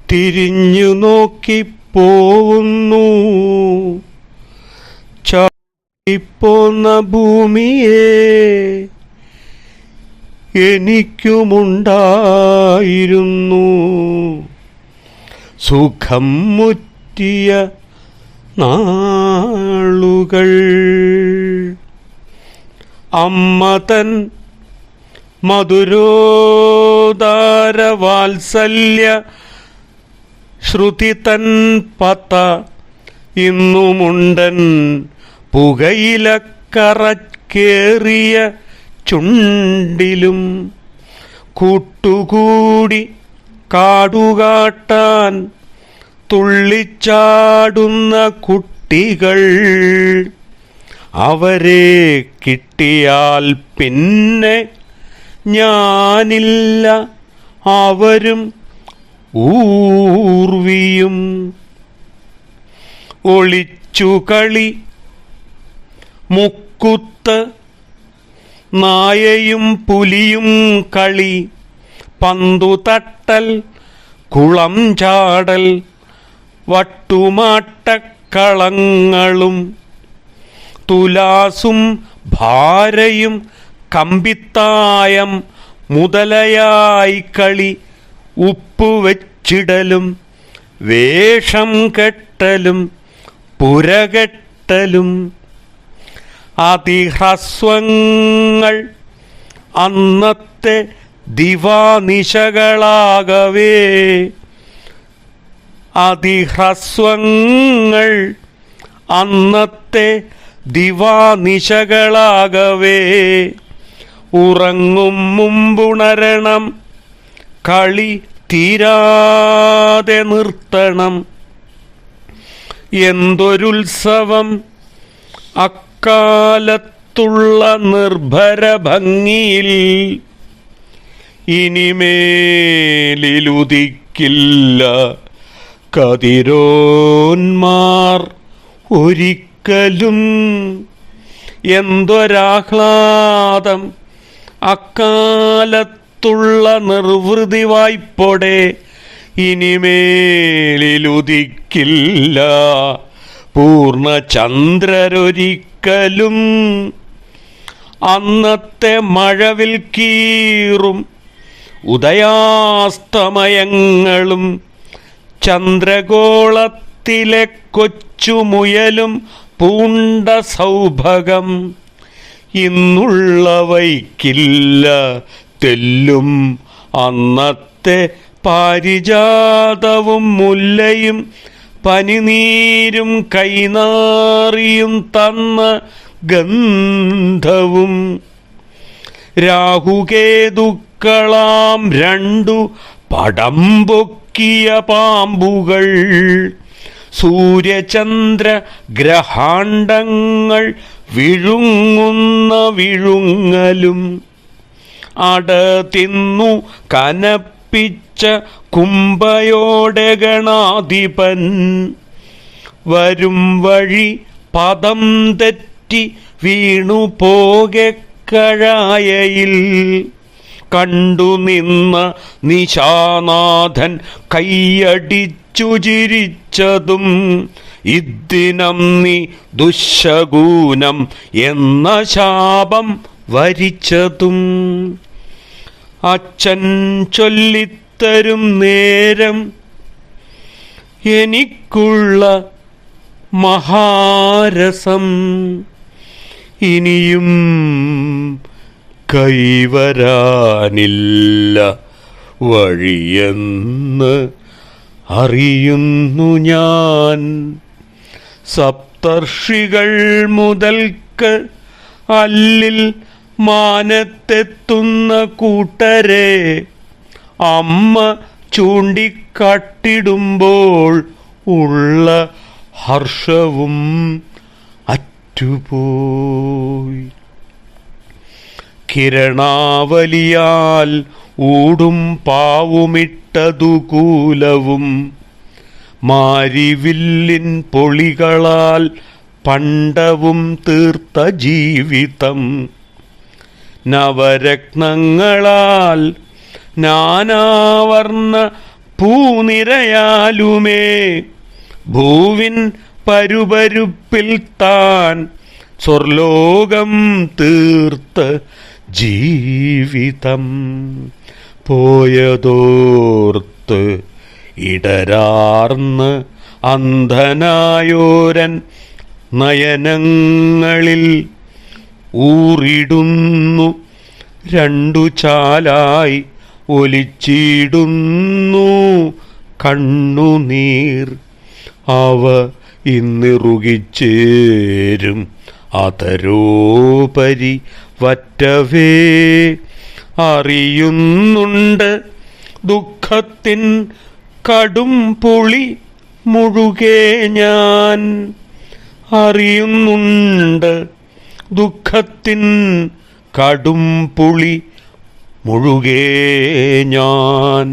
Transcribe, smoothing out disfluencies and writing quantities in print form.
തിരിഞ്ഞു നോക്കിപ്പോവുന്നു ചാടിപ്പോന്ന ഭൂമിയെ എനിക്കുമുണ്ടായിരുന്നു സുഖം മുറ്റിയ നാളുകൾ. അമ്മ തൻ മധുരോദാര വാത്സല്യ ശ്രുതി തൻ പത ഇന്നുമുണ്ടൻ പുകയിലക്കറക്കേറിയ ചുണ്ടിലും. കൂട്ടുകൂടി കാടുകാട്ടാൻ തുള്ളിച്ചാടുന്ന കുട്ടികൾ, അവരെ കിട്ടിയാൽ പിന്നെ ഞാനില്ല, അവരും ഊർവിയും. ഒളിച്ചുകളി, മുക്കുത്ത്, നായയും പുലിയും കളി, പന്തു തട്ടൽ, കുളം ചാടൽ, വട്ടുമാട്ടക്കളങ്ങളും തുലാസും ഭാരയും കമ്പിത്തായം മുതലയായി കളി, ഉപ്പുവെച്ചിടലും വേഷം കെട്ടലും പുരകെട്ടലും. അതിഹ്രസ്വങ്ങൾ അന്നത്തെ ദിവാനിശകളാകവേ, അതിഹ്രസ്വങ്ങൾ അന്നത്തെ ദിവാനിശകളാകവേ. ഉറങ്ങും മുമ്പുണരണം, കളി തീരാതെ നിർത്തണം. എന്തൊരുത്സവം അക്കാലത്തുള്ള നിർഭര ഭംഗിയിൽ, ഇനിമേലിലുദിക്കില്ല കതിരോന്മാർ ഒരിക്കലും. എന്തൊരാഹ്ലാദം അക്കാലത്തുള്ള നിർവൃതി വായ്പൊടെ, ഇനിമേലിലുദിക്കില്ല പൂർണ്ണചന്ദ്രരൊരിക്കലും. അന്നത്തെ മഴവിൽ കീറും ഉദയാസ്തമയങ്ങളും, ചന്ദ്രഗോളത്തിലെ കൊച്ചുമുയലും പൂണ്ട സൗഭഗം, ഇന്നുള്ളവയ്ക്കില്ല തെല്ലും. അന്നത്തെ പാരിജാതവും മുല്ലയും പനിനീരും കൈനാറിയും തന്ന ഗന്ധവും. രാഹുകേതുക്കളാം രണ്ടു പടം പൊക്കിയ പാമ്പുകൾ, സൂര്യചന്ദ്ര ഗ്രഹാണ്ഡങ്ങൾ വിഴുങ്ങുന്ന വിഴുങ്ങലും. അടതിന്നു കനപ്പിച്ച കുംഭയോടെ ഗണാധിപൻ, വരും വഴി പദം തെറ്റി വീണു പോകെ കഴായയിൽ. കണ്ടു നിന്ന നിശാനാഥൻ കൈയടിച്ചു ചിരിച്ചതും, ഇദ്ദിനം നീ ദുശ്ശകൂനം എന്ന ശാപം വരിച്ചതും. അച്ഛൻ ചൊല്ലിത്തരും നേരം എനിക്കുള്ള മഹാരസം, ഇനിയും കൈവരാനില്ല വഴിയെന്ന് അറിയുന്നു ഞാൻ. സപ്തർഷികൾ മുതൽക്ക് അല്ലിൽ മാനത്തെത്തുന്ന കൂട്ടരെ അമ്മ ചൂണ്ടിക്കാട്ടിടുമ്പോൾ ഉള്ള ഹർഷവും അറ്റുപോയി. കിരണാവലിയാൽ ഊടും പാവുമിട്ടതു കൂലവും, മാരിവില്ലിൻ പൊളികളാൽ പണ്ടവും തീർത്ത ജീവിതം, നവരത്നങ്ങളാൽ നാനാവർണ്ണ പൂനിരയാലുമേ ഭൂവിൻ പരുപരുപ്പിൽ താൻ സ്വർലോകം തീർത്ത ജീവിതം പോയതോർത്ത് ഇടരാർന്ന് അന്ധനായോരൻ നയനങ്ങളിൽ ഊറിടുന്നു രണ്ടു ചാലായി ഒലിച്ചിടുന്നു കണ്ണുനീർ അവ ഇന്നിറുകിച്ചേരും അതരോപരി വറ്റവേ അറിയുന്നുണ്ട് ദുഃഖത്തിൻ കടും പുളി മുഴുകെ ഞാൻ അറിയുന്നുണ്ട് ദുഃഖത്തിൻ കടും പുളി മുഴുകെ ഞാൻ.